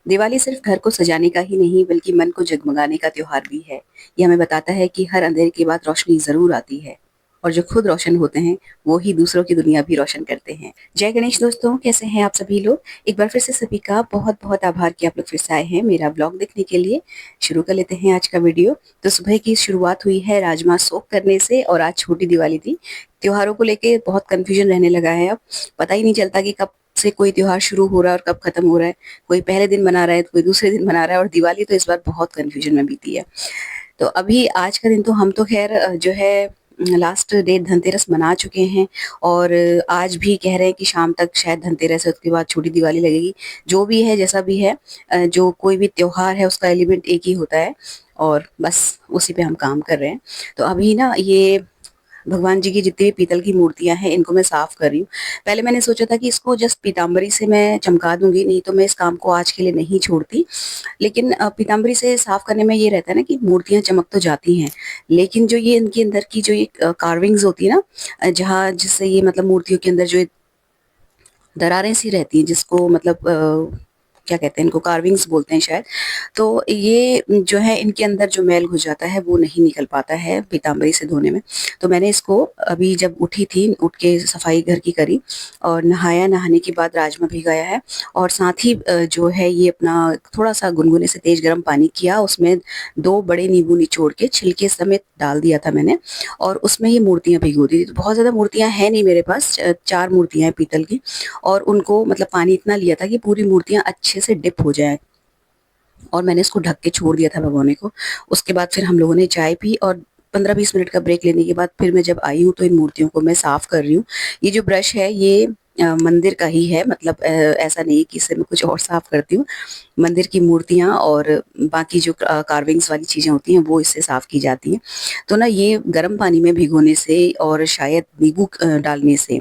दिवाली सिर्फ घर को सजाने का ही नहीं बल्कि मन को जगमगाने का त्योहार भी है। ये हमें बताता है कि हर अंधेरे के बाद रोशनी ज़रूर आती है और जो खुद रोशन होते हैं, वो ही दूसरों की दुनिया भी रोशन करते हैं। जय गणेश दोस्तों, कैसे हैं आप सभी लोग? एक बार फिर से सभी का बहुत-बहुत आभार कि आप लोग फिर से आए हैं मेरा व्लॉग देखने के लिए। शुरू कर लेते हैं आज का वीडियो। तो सुबह की शुरुआत हुई है राजमा सोक करने से और आज छोटी दिवाली थी। त्योहारों को लेके बहुत कन्फ्यूजन रहने लगा है अब। पता ही नहीं चलता कि कब से कोई त्योहार शुरू हो रहा है और कब खत्म हो रहा है। कोई पहले दिन मना रहा है, कोई दूसरे दिन मना रहा है और दिवाली तो इस बार बहुत कन्फ्यूजन में बीती है। तो अभी आज का दिन तो हम तो ख़ैर जो है लास्ट डे धनतेरस मना चुके हैं और आज भी कह रहे हैं कि शाम तक शायद धनतेरस है, उसके बाद छोटी दिवाली लगेगी। जो भी है, जैसा भी है जो कोई भी त्योहार है उसका एलिमेंट एक ही होता है और बस उसी पे हम काम कर रहे हैं। तो अभी ना ये भगवान जी की जितनी भी पीतल की मूर्तियाँ हैं, इनको मैं साफ़ कर रही हूँ। पहले मैंने सोचा था कि इसको जस्ट पीतांबरी से मैं चमका दूँगी, नहीं तो मैं इस काम को आज के लिए नहीं छोड़ती। लेकिन पीतांबरी से साफ़ करने में ये रहता है ना कि मूर्तियाँ चमक तो जाती हैं, लेकिन जो ये इनके अंदर की जो ये कार्विंग्स होती है ना जहाँ जिससे ये मतलब मूर्तियों के अंदर जो दरारें सी रहती हैं जिसको मतलब क्या कहते हैं इनको कार्विंग्स बोलते हैं शायद। तो ये जो है इनके अंदर जो मैल घुस जाता है वो नहीं निकल पाता है पीतांबरी से धोने में। तो मैंने इसको अभी जब उठी थी उठ के सफाई घर की करी और नहाया, नहाने के बाद राजमा भिगाया है और साथ ही जो है ये अपना थोड़ा-सा गुनगुने से तेज़ गरम पानी किया, उसमें 2 बड़े नींबू निचोड़ के छिलके समेत डाल दिया था मैंने और उसमें ये मूर्तियाँ भिगो दी थी। तो बहुत ज़्यादा मूर्तियाँ हैं नहीं मेरे पास 4 मूर्तियाँ हैं पीतल की और उनको मतलब पानी इतना लिया था कि पूरी मूर्तियाँ अच्छे से डिप हो जाएँ और मैंने इसको ढक के छोड़ दिया था भगोने को। उसके बाद फिर हम लोगों ने चाय पी और 15-20 मिनट का ब्रेक लेने के बाद फिर मैं जब आई हूँ तो इन मूर्तियों को मैं साफ़ कर रही हूँ। ये जो ब्रश है ये मंदिर का ही है, मतलब ऐसा नहीं है कि इससे मैं कुछ और साफ़ करती हूँ। मंदिर की मूर्तियाँ और बाकी जो कार्विंग्स वाली चीज़ें होती हैं वो इससे साफ़ की जाती हैं। तो ना ये गर्म पानी में भिगोने से और शायद नींबू डालने से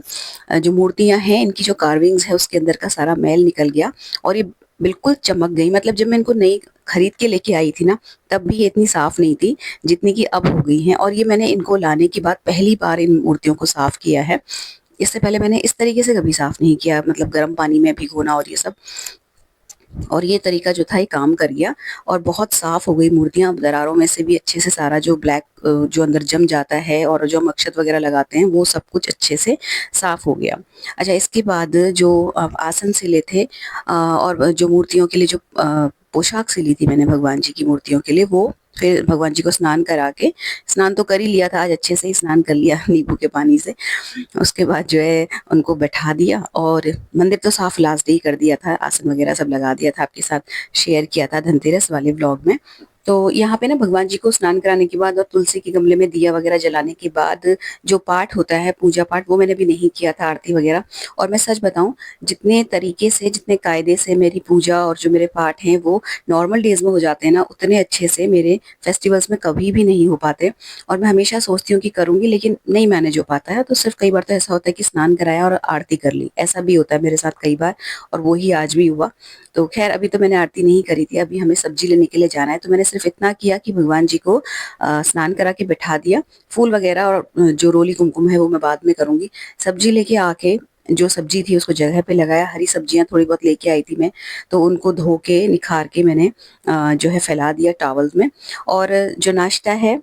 जो मूर्तियाँ हैं इनकी जो कार्विंग्स है उसके अंदर का सारा मैल निकल गया और ये बिल्कुल चमक गई। मतलब जब मैं इनको नई खरीद के लेके आई थी ना, तब भी ये इतनी साफ़ नहीं थी जितनी कि अब हो गई हैं और ये मैंने इनको लाने के बाद पहली बार इन मूर्तियों को साफ़ किया है। इससे पहले मैंने इस तरीके से कभी साफ़ नहीं किया, मतलब गर्म पानी में भिगोना और ये सब। और ये तरीका जो था ये काम कर गया और बहुत साफ़ हो गई मूर्तियाँ। दरारों में से भी अच्छे से सारा जो ब्लैक जो अंदर जम जाता है और जो हम अक्षत वग़ैरह लगाते हैं वो सब कुछ अच्छे से साफ़ हो गया। अच्छा, इसके बाद जो आसन सिले थे और जो मूर्तियों के लिए जो पोशाक सिली थी मैंने भगवान जी की मूर्तियों के लिए, वो फिर भगवान जी को स्नान करा के, स्नान तो कर ही लिया था, आज अच्छे से ही स्नान कर लिया नींबू के पानी से। उसके बाद जो है उनको बैठा दिया और मंदिर तो साफ लास्ट डे ही कर दिया था, आसन वगैरह सब लगा दिया था, आपके साथ शेयर किया था धनतेरस वाले व्लॉग में। तो यहाँ पे ना भगवान जी को स्नान कराने के बाद और तुलसी के गमले में दिया वगैरह जलाने के बाद जो पाठ होता है, पूजा पाठ, वो मैंने भी नहीं किया था, आरती वगैरह। और मैं सच बताऊँ, जितने तरीके से, जितने कायदे से मेरी पूजा और जो मेरे पाठ हैं वो नॉर्मल डेज़ में हो जाते हैं ना, उतने अच्छे से मेरे फेस्टिवल्स में कभी भी नहीं हो पाते। और मैं हमेशा सोचती हूँ कि करूँगी लेकिन नहीं मैनेज हो पाता है, तो सिर्फ़ कई बार तो ऐसा होता है कि स्नान कराया और आरती कर ली, ऐसा भी होता है मेरे साथ कई बार और वो ही आज भी हुआ। तो ख़ैर अभी तो मैंने आरती नहीं करी थी, अभी हमें सब्ज़ी लेने के लिए जाना है, तो मैंने सिर्फ़ इतना किया कि भगवान जी को स्नान करा के बिठा दिया, फूल वगैरह और जो रोली कुमकुम है वो मैं बाद में करूँगी। सब्ज़ी लेके आके जो सब्ज़ी थी उसको जगह पे लगाया, हरी सब्जियाँ थोड़ी बहुत लेके आई थी मैं, तो उनको धो के निखार के मैंने जो है फैला दिया टॉवल्स में। और जो नाश्ता है,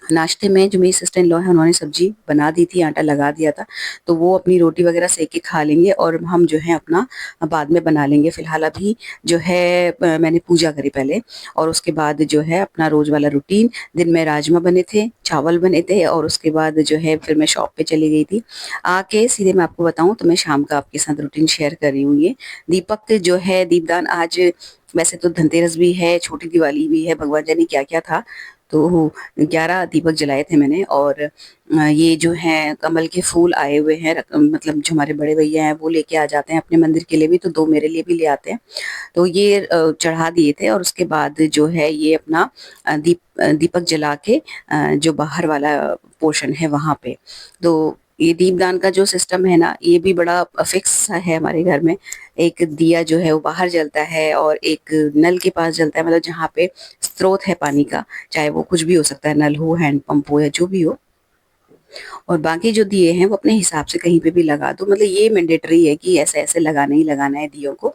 नाश्ते में जो मेरी सिस्टर इन लॉ है उन्होंने सब्जी बना दी थी, आटा लगा दिया था, तो वो अपनी रोटी वगैरह सेक के खा लेंगे और हम जो है अपना बाद में बना लेंगे। फ़िलहाल अभी जो है मैंने पूजा करी पहले और उसके बाद जो है अपना रोज़ वाला रूटीन, दिन में राजमा बने थे, चावल बने थे और उसके बाद जो है फिर मैं शॉप पे चली गई थी। आके सीधे मैं आपको बताऊँ तो मैं शाम का आपके साथ रूटीन शेयर कर रही हूँ ये। दीपक जो है दीपदान आज, वैसे तो धनतेरस भी है, छोटी दिवाली भी है, भगवान जाने क्या-क्या था। तो 11 दीपक जलाए थे मैंने और ये जो हैं कमल के फूल आए हुए हैं, मतलब जो हमारे बड़े भैया हैं वो लेके आ जाते हैं अपने मंदिर के लिए भी, तो 2 मेरे लिए भी ले आते हैं। तो ये चढ़ा दिए थे और उसके बाद जो है ये अपना दीपक जला के जो बाहर वाला पोर्शन है वहाँ पे। तो ये दीपदान का जो सिस्टम है ना, ये भी बड़ा फिक्स सा है हमारे घर में। एक दिया जो है वो बाहर जलता है और एक नल के पास जलता है, मतलब जहाँ पे स्रोत है पानी का, चाहे वो कुछ भी हो सकता है, नल हो, हैंड पंप हो या जो भी हो। और बाकी जो दिए हैं वो अपने हिसाब से कहीं पे भी लगा दो, मतलब ये मैंडेटरी है कि ऐसे ऐसे लगाना ही लगाना है दियों को।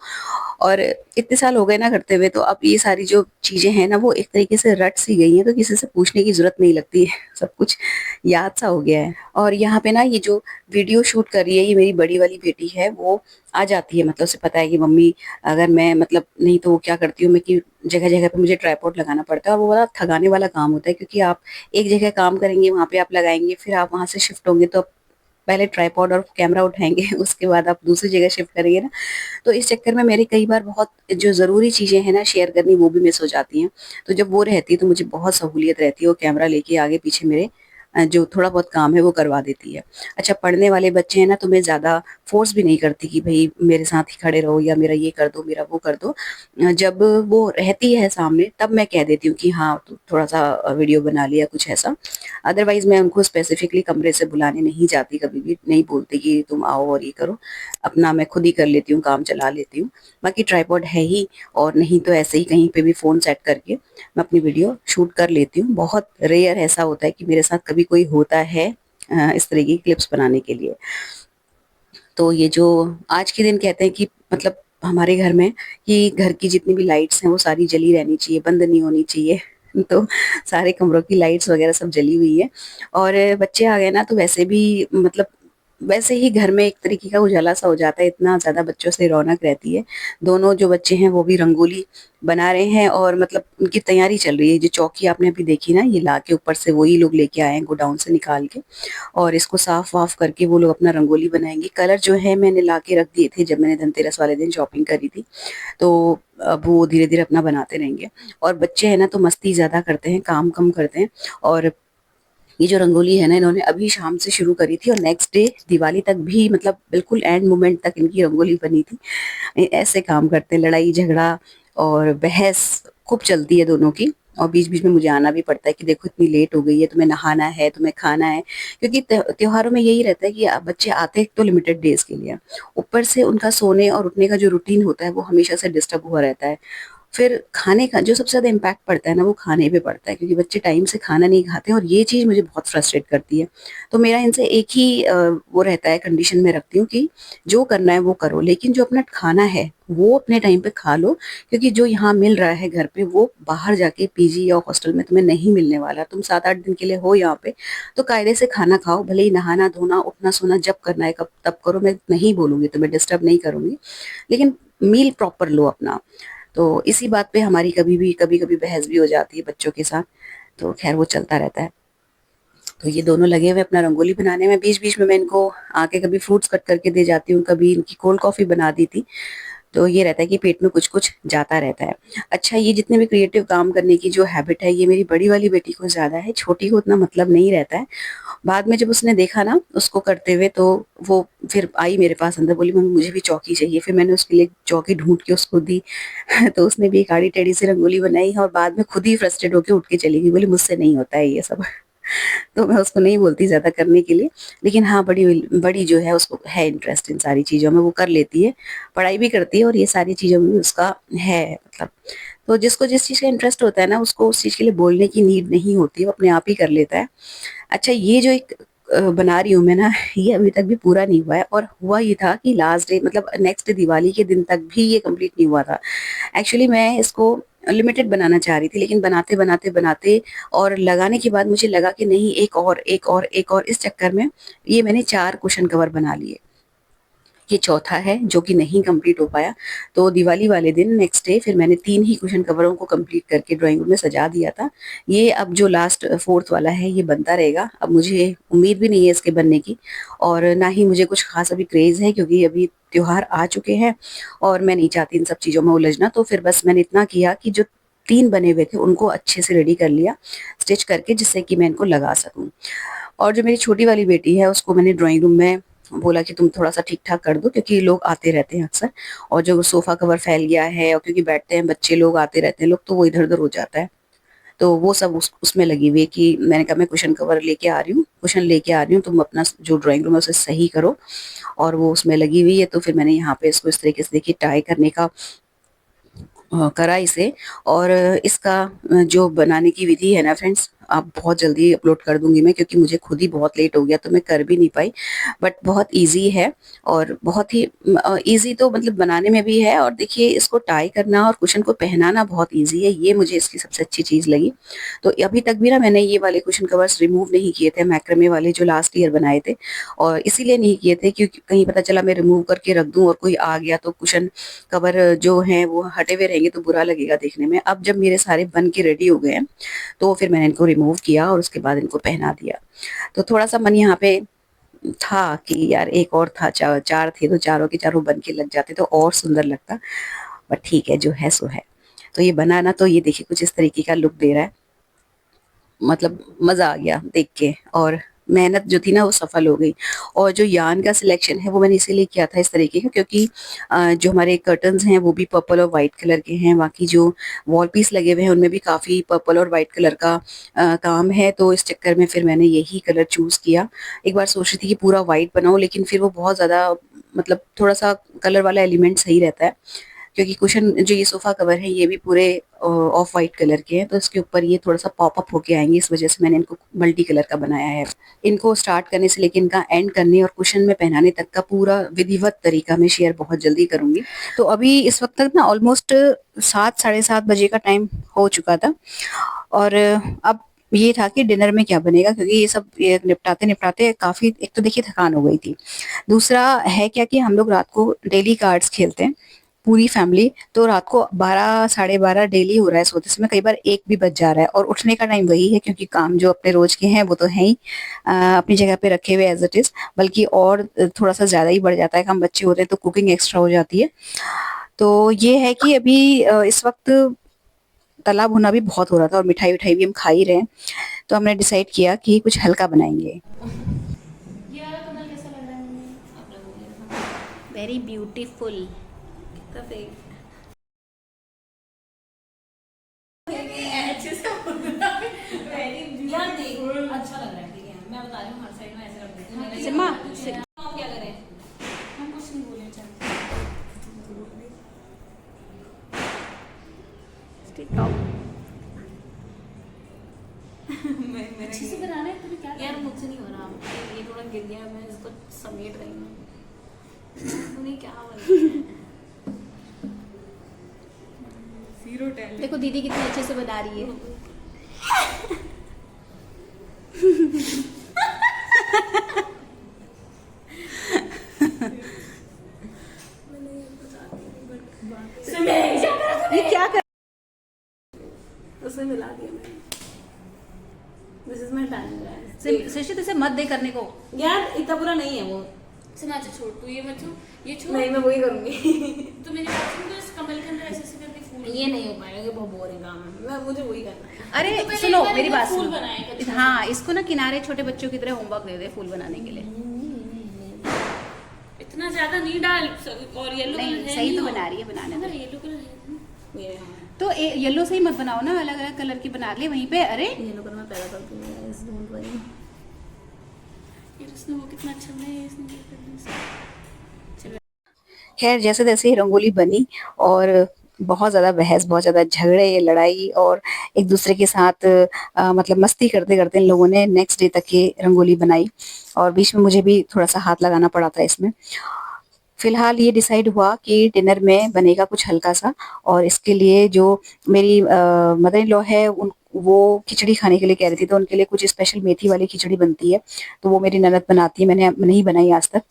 और इतने साल हो गए ना करते हुए, तो अब ये सारी जो चीजें हैं ना वो एक तरीके से रट सी गई हैं, तो किसी से पूछने की जरूरत नहीं लगती है। सब कुछ याद सा हो गया है। और यहाँ पे ना ये जो वीडियो शूट कर रही है, ये मेरी बड़ी वाली बेटी है, वो आ जाती है, मतलब उसे पता है कि मम्मी अगर मैं मतलब नहीं तो वो क्या करती हूँ मैं कि जगह जगह पे मुझे ट्राइपॉड लगाना पड़ता है, और वो बड़ा थकाने वाला काम होता है, क्योंकि आप एक जगह काम करेंगे, वहां पे आप लगाएंगे, फिर आप वहां से शिफ्ट होंगे, तो पहले ट्राइपॉड और कैमरा उठाएंगे उसके बाद आप दूसरी जगह शिफ्ट करेंगे ना। तो इस चक्कर में मेरे कई बार बहुत जो ज़रूरी चीज़ें हैं ना शेयर करनी, वो भी मिस हो जाती हैं। तो जब वो रहती है तो मुझे बहुत सहूलियत रहती है, वो कैमरा लेके आगे पीछे मेरे जो थोड़ा बहुत काम है वो करवा देती है। अच्छा, पढ़ने वाले बच्चे हैं ना, तो मैं ज़्यादा फ़ोर्स भी नहीं करती कि भई मेरे साथ ही खड़े रहो या मेरा ये कर दो, मेरा वो कर दो। जब वो रहती है सामने तब मैं कह देती हूँ कि हाँ, तू थोड़ा-सा वीडियो बना लिया, कुछ ऐसा। अदरवाइज़ मैं उनको स्पेसिफिकली कमरे से बुलाने नहीं जाती, कभी भी नहीं बोलती कि तुम आओ और ये करो। अपना मैं खुद ही कर लेती हूँ, काम चला लेती हूँ। बाकी ट्राइपॉड है ही, और नहीं तो ऐसे ही कहीं पे भी फ़ोन सेट करके मैं अपनी वीडियो शूट कर लेती हूँ। बहुत रेयर ऐसा होता है कि मेरे साथ कभी कोई होता है इस तरह की क्लिप्स बनाने के लिए। तो ये जो आज के दिन कहते हैं कि मतलब हमारे घर में कि घर की जितनी भी लाइट्स हैं वो सारी जली रहनी चाहिए, बंद नहीं होनी चाहिए। तो सारे कमरों की लाइट्स वगैरह सब जली हुई है। और बच्चे आ गए ना तो वैसे भी मतलब वैसे ही घर में एक तरीके का उजाला सा हो जाता है, इतना ज़्यादा बच्चों से रौनक रहती है। दोनों जो बच्चे हैं वो भी रंगोली बना रहे हैं, और मतलब उनकी तैयारी चल रही है। जो चौकी आपने अभी देखी ना, ये ला के ऊपर से वही लोग लेके आए हैं गोडाउन से निकाल के, और इसको साफ-वाफ करके वो लोग अपना रंगोली बनाएँगे। कलर जो है मैंने ला के रख दिए थे जब मैंने धनतेरस वाले दिन शॉपिंग करी थी, तो अब वो धीरे-धीरे अपना बनाते रहेंगे। और बच्चे हैं ना तो मस्ती ज़्यादा करते हैं, काम कम करते हैं। और ये जो रंगोली है ना, इन्होंने अभी शाम से शुरू करी थी और नेक्स्ट डे दिवाली तक भी, मतलब बिल्कुल एंड मोमेंट तक इनकी रंगोली बनी थी। ऐसे काम करते हैं, लड़ाई झगड़ा और बहस खूब चलती है दोनों की। और बीच-बीच में मुझे आना भी पड़ता है कि देखो इतनी लेट हो गई है, तुम्हें नहाना है, तुम्हें खाना है। क्योंकि त्योहारों में यही रहता है कि बच्चे आते तो लिमिटेड डेज़ के लिए हैं। ऊपर से उनका सोने और उठने का जो रूटीन होता है वो हमेशा से डिस्टर्ब हुआ रहता है। फिर खाने का जो सबसे ज़्यादा इम्पैक्ट पड़ता है ना, वो खाने पे पड़ता है, क्योंकि बच्चे टाइम से खाना नहीं खाते हैं, और ये चीज़ मुझे बहुत फ्रस्ट्रेट करती है। तो मेरा इनसे एक ही वो रहता है, कंडीशन में रखती हूँ कि जो करना है वो करो, लेकिन जो अपना खाना है वो अपने टाइम पे खा लो, क्योंकि जो यहाँ मिल रहा है घर पे वो बाहर जाके पीजी या हॉस्टल में तुम्हें नहीं मिलने वाला। तुम 7-8 दिन के लिए हो यहाँ पे, तो कायदे से खाना खाओ, भले ही नहाना, धोना, उठना, सोना जब करना है कब तब करो, मैं नहीं बोलूँगी, तुम्हें डिस्टर्ब नहीं करूँगी, लेकिन मील प्रॉपर लो अपना। तो इसी बात पे हमारी कभी-कभी बहस भी हो जाती है बच्चों के साथ, तो ख़ैर वो चलता रहता है। तो ये दोनों लगे हुए अपना रंगोली बनाने में, बीच-बीच में मैं इनको आके कभी फ्रूट्स कट करके दे जाती हूँ, कभी इनकी कोल्ड कॉफ़ी बना दी थी। तो ये रहता है कि पेट में कुछ-कुछ जाता रहता है। अच्छा, ये जितने भी क्रिएटिव काम करने की जो हैबिट है, ये मेरी बड़ी वाली बेटी को ज़्यादा है, छोटी को उतना मतलब नहीं रहता है। बाद में जब उसने देखा ना उसको करते हुए, तो वो फिर आई मेरे पास अंदर, बोली मम्मी मुझे भी चौकी चाहिए। फिर मैंने उसके लिए चौकी ढूँढ के उसको दी। तो उसने भी एक आड़ी-टेढ़ी सी रंगोली बनाई है, और बाद में खुद ही फ्रस्ट्रेट होके उठ के चली गई, बोली मुझसे नहीं होता है ये सब। तो मैं उसको नहीं बोलती ज़्यादा करने के लिए। लेकिन हाँ, बड़ी बड़ी जो है उसको है इंटरेस्ट इन सारी चीज़ों में, वो कर लेती है। पढ़ाई भी करती है और ये सारी चीज़ों में भी उसका है मतलब। तो जिसको जिस चीज़ का इंटरेस्ट होता है ना, उसको उस चीज़ के लिए बोलने की नीड नहीं होती है, वो अपने आप ही कर लेता है। अच्छा, ये जो एक बना रही हूँ मैं ना, ये अभी तक भी पूरा नहीं हुआ है, और हुआ ये था कि लास्ट डे मतलब नेक्स्ट दिवाली के दिन तक भी ये कंप्लीट नहीं हुआ था। एक्चुअली मैं इसको लिमिटेड बनाना चाह रही थी, लेकिन बनाते और लगाने के बाद मुझे लगा कि नहीं, एक और इस चक्कर में ये मैंने 4 कुशन कवर बना लिए। ये चौथा है जो कि नहीं कंप्लीट हो पाया। तो दिवाली वाले दिन नेक्स्ट डे फिर मैंने 3 ही कुशन कवरों को कंप्लीट करके ड्राइंग रूम में सजा दिया था। ये अब जो लास्ट 4th वाला है ये बनता रहेगा। अब मुझे उम्मीद भी नहीं है इसके बनने की, और ना ही मुझे कुछ ख़ास अभी क्रेज़ है, क्योंकि अभी त्योहार आ चुके हैं और मैं नहीं चाहती इन सब चीज़ों में उलझना। तो फिर बस मैंने इतना किया कि जो 3 बने हुए थे उनको अच्छे से रेडी कर लिया, स्टिच करके, जिससे कि मैं इनको लगा सकूँ। और जो मेरी छोटी वाली बेटी है उसको मैंने ड्राइंग रूम में बोला कि तुम थोड़ा-सा ठीक-ठाक कर दो, क्योंकि लोग आते रहते हैं अक्सर, और जो सोफ़ा कवर फैल गया है, और क्योंकि बैठते हैं बच्चे लोग, आते रहते हैं लोग, तो वो इधर-उधर हो जाता है। तो वो सब उसमें लगी हुई है कि मैंने कहा मैं कुशन कवर लेके आ रही हूँ, कुशन लेके आ रही हूँ, तुम अपना जो ड्राइंग रूम है उसे सही करो। और वो उसमें लगी हुई है, तो फिर मैंने यहाँ पे इसको इस तरीके से देखिए टाई करने का करा इसे। और इसका जो बनाने की विधि है ना फ्रेंड्स, आप बहुत जल्दी अपलोड कर दूंगी मैं, क्योंकि मुझे खुद ही बहुत लेट हो गया तो मैं कर भी नहीं पाई। बट बहुत ईजी है और बहुत ही ईजी तो मतलब बनाने में भी है, और देखिए इसको टाई करना और कुशन को पहनाना बहुत ईजी है, ये मुझे इसकी सबसे अच्छी चीज़ लगी। तो अभी तक भी ना मैंने ये वाले कुशन कवर्स रिमूव नहीं किए थे, मैक्रामे वाले जो लास्ट ईयर बनाए थे, और इसीलिए नहीं किए थे क्योंकि कहीं पता चला मैं रिमूव करके रख दूं और कोई आ गया तो कुशन कवर जो हैं वो हटे हुए रहेंगे तो बुरा लगेगा देखने में। अब जब मेरे सारे बन के रेडी हो गए हैं तो फिर मैंने इनको रिमूव किया और उसके बाद इनको पहना दिया। तो थोड़ा-सा मन यहाँ पे था कि यार एक और था, 4 थे तो चारों के चारों बन के लग जाते तो और सुंदर लगता। बट ठीक है, जो है सो है। तो ये बना ना, तो ये देखिए कुछ इस तरीके का लुक दे रहा है। मतलब मज़ा आ गया देख के, और मेहनत जो थी ना वो सफल हो गई। और जो यार्न का सिलेक्शन है वो मैंने इसीलिए किया था इस तरीके का, क्योंकि जो हमारे कर्टन्स हैं वो भी पर्पल और वाइट कलर के हैं, बाकी जो वॉल पीस लगे हुए हैं उनमें भी काफ़ी पर्पल और वाइट कलर का काम है, तो इस चक्कर में फिर मैंने यही कलर चूज़ किया। एक बार सोच रही थी कि पूरा वाइट बनाऊँ, लेकिन फिर वो बहुत ज़्यादा मतलब थोड़ा-सा कलर वाला एलिमेंट सही रहता है, क्योंकि कुशन जो ये सोफ़ा कवर है ये भी पूरे ऑफ वाइट कलर के हैं, तो इसके ऊपर ये थोड़ा-सा पॉप अप होके आएँगे, इस वज़ह से मैंने इनको मल्टी कलर का बनाया है। इनको स्टार्ट करने से लेके इनका एंड करने और कुशन में पहनाने तक का पूरा विधिवत तरीका मैं शेयर बहुत जल्दी करूँगी। तो अभी इस वक़्त तक ना ऑलमोस्ट 7 साढ़े 7 बजे का टाइम हो चुका था, और अब ये था कि डिनर में क्या बनेगा, क्योंकि ये निपटाते-निपटाते काफ़ी, एक तो देखिए थकान हो गई थी। दूसरा है क्या कि हम लोग रात को डेली कार्ड्स खेलते हैं, पूरी फैमिली, तो रात को 12 साढ़े 12 डेली हो रहा है सोते समय, कई बार 1 भी बज जा रहा है, और उठने का टाइम वही है, क्योंकि काम जो अपने रोज़ के हैं वो तो हैं ही अपनी जगह पे रखे हुए एज़ इट इज़, बल्कि और थोड़ा-सा ज़्यादा ही बढ़ जाता है काम, बच्चे होते हैं तो कुकिंग एक्स्ट्रा हो जाती है। तो ये है कि अभी इस वक़्त तला भुना भी बहुत हो रहा था और मिठाई-विठाई भी हम खा ही रहे हैं, तो हमने डिसाइड किया कि कुछ हल्का बनाएँगे। ये वाला कमल कैसा लग रहा है मम्मी? अपना बोलिए। Very beautiful. कितना फेक अच्छे से वेरी यार देख अच्छा लग रहा है, ठीक है मैं बता रही हूँ हर साइड में ऐसे रख देती हूँ। सिम्मा, आप क्या करें? हम कुछ नहीं बोले चल। अच्छे से बनाना है तुम्हें क्या यार मुझसे नहीं हो रहा, ये थोड़ा गिर गया, मैं इसको समेट रही हूँ। तूने क्या बोला? Zero talent. देखो दीदी कितने अच्छे से बना रही है। ये क्या कर उसमें मिला दिया मैंने। This is my time. Srishti, तुझे मत दे करने को। यार इतना बुरा नहीं है वो। सुना छोड़ तू ये मत छू, ये छू। नहीं मैं वही करूंगी। तो मेरी बात सुन, तो इस कमल के अंदर ऐसे ऐसे करके फूल। ये नहीं हो पाएगा, ये बहुत बोरिंग काम है, मैं मुझे वही करना है। अरे तो पहले सुनो एक बार मेरी बात फूल सुनो। बनाएगा अच्छा हाँ, इसको ना किनारे छोटे बच्चों की तरह होमवर्क दे दे फूल बनाने के लिए। इतना ज्यादा नहीं डाल, और येलो नहीं, कलर है सही तो और- बना रही है, बनाने दो। येलो कलर है। ये तो येलो से ही मत बनाओ ना, अलग अलग कलर की बना ले वहीं पे। अरे येलो कलर मैं पैदा करती हूँ गाइस, डोंट वरी। यार उसने वो कितना अच्छा बनाया है, इसने क्या कर दिया। खैर, जैसे तैसे ही रंगोली बनी, और बहुत ज़्यादा बहस, बहुत ज़्यादा झगड़े, लड़ाई, और एक दूसरे के साथ मतलब मस्ती करते-करते इन लोगों ने नेक्स्ट डे तक ये रंगोली बनाई, और बीच में मुझे भी थोड़ा-सा हाथ लगाना पड़ा था इसमें। फिलहाल ये डिसाइड हुआ कि डिनर में बनेगा कुछ हल्का-सा, और इसके लिए जो मेरी मदर इन लॉ है उन वो खिचड़ी खाने के लिए कह रही थी, तो उनके लिए कुछ स्पेशल मेथी वाली खिचड़ी बनती है, तो वो मेरी ननद बनाती है, मैंने नहीं बनाई आज तक।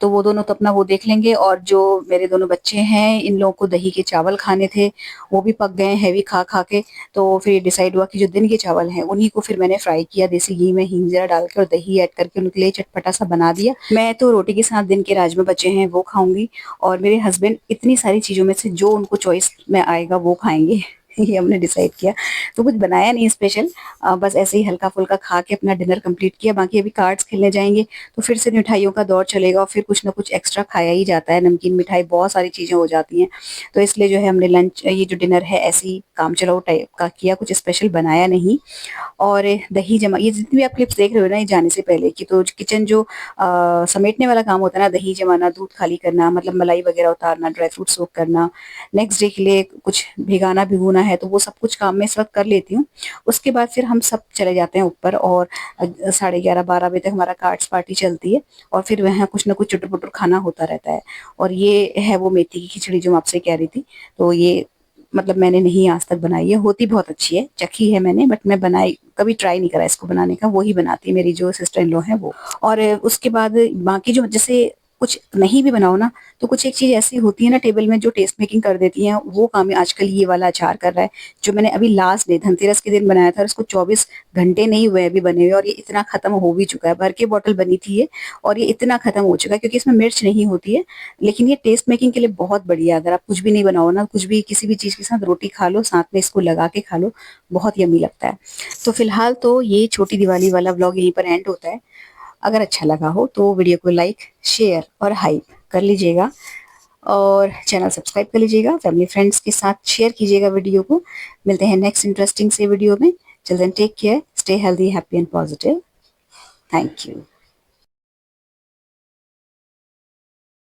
तो वो दोनों तो अपना वो देख लेंगे, और जो मेरे दोनों बच्चे हैं इन लोगों को दही के चावल खाने थे, वो भी पक गए हैवी खा-खा के। तो फिर डिसाइड हुआ कि जो दिन के चावल हैं उन्हीं को फिर मैंने फ्राई किया देसी घी में, हींग ज़रा डाल के और दही ऐड करके उनके लिए चटपटा-सा बना दिया। मैं तो रोटी के साथ दिन के राजमा बचे हैं वो खाऊँगी, और मेरे हस्बैंड इतनी सारी चीज़ों में से जो उनको चॉइस में आएगा वो खाएँगे। ये हमने डिसाइड किया। तो कुछ बनाया नहीं स्पेशल, बस ऐसे ही हल्का-फुल्का खा के अपना डिनर कंप्लीट किया। बाकी अभी कार्ड्स खेलने जाएँगे, तो फिर से मिठाइयों का दौर चलेगा, और फिर कुछ ना कुछ एक्स्ट्रा खाया ही जाता है, नमकीन मिठाई बहुत सारी चीज़ें हो जाती हैं। तो इसलिए जो है हमने लंच, ये जो डिनर है ऐसे ही काम चलाऊ टाइप का किया, कुछ स्पेशल बनाया नहीं। और दही जमा, ये जितनी भी आप क्लिप्स देख रहे हो ना, ये जाने से पहले की, तो किचन जो समेटने वाला काम होता है ना, दही जमाना, दूध खाली करना, मतलब मलाई वगैरह उतारना, ड्राई फ्रूट सोक करना, नेक्स्ट डे के लिए कुछ भिगाना भिगोना है तो वो सब कुछ काम मैं इस वक्त कर लेती हूँ। उसके बाद फिर हम सब चले जाते हैं ऊपर और 11:30-12 बजे तक हमारा कार्ड्स पार्टी चलती है और फिर वहाँ कुछ ना कुछ चुटर-पुटर खाना होता रहता है। और ये है वो मेथी की खिचड़ी जो मैं आपसे कह रही थी। तो ये मतलब मैंने नहीं आज तक बनाई है, होती बहुत अच्छी है, चखी है मैंने बट मैं बनाई कभी ट्राई नहीं करा इसको बनाने का, वो ही बनाती है मेरी जो सिस्टर इन लॉ है वो। और उसके बाद बाकी जो जैसे कुछ नहीं भी बनाओ ना तो कुछ एक चीज ऐसी होती है ना टेबल में जो टेस्ट मेकिंग कर देती है, वो काम आजकल ये वाला अचार कर रहा है जो मैंने अभी लास्ट डे धनतेरस के दिन बनाया था और इसको 24 घंटे नहीं हुए अभी बने हुए और ये इतना खत्म हो भी चुका है। भर के बॉटल बनी थी ये और ये इतना खत्म हो चुका है क्योंकि इसमें मिर्च नहीं होती है। लेकिन ये टेस्ट मेकिंग के लिए बहुत बढ़िया है। अगर आप कुछ भी नहीं बनाओ ना, कुछ भी किसी भी चीज के साथ रोटी खा लो, साथ में इसको लगा के खा लो, बहुत यम्मी लगता है। तो फिलहाल तो ये छोटी दिवाली वाला व्लॉग यहीं पर एंड होता है। अगर अच्छा लगा हो तो वीडियो को लाइक, शेयर और हाइप कर लीजिएगा और चैनल सब्सक्राइब कर लीजिएगा। फैमिली फ्रेंड्स के साथ शेयर कीजिएगा वीडियो को। मिलते हैं नेक्स्ट इंटरेस्टिंग से वीडियो में। Till then take care, stay healthy, happy and positive. Thank you.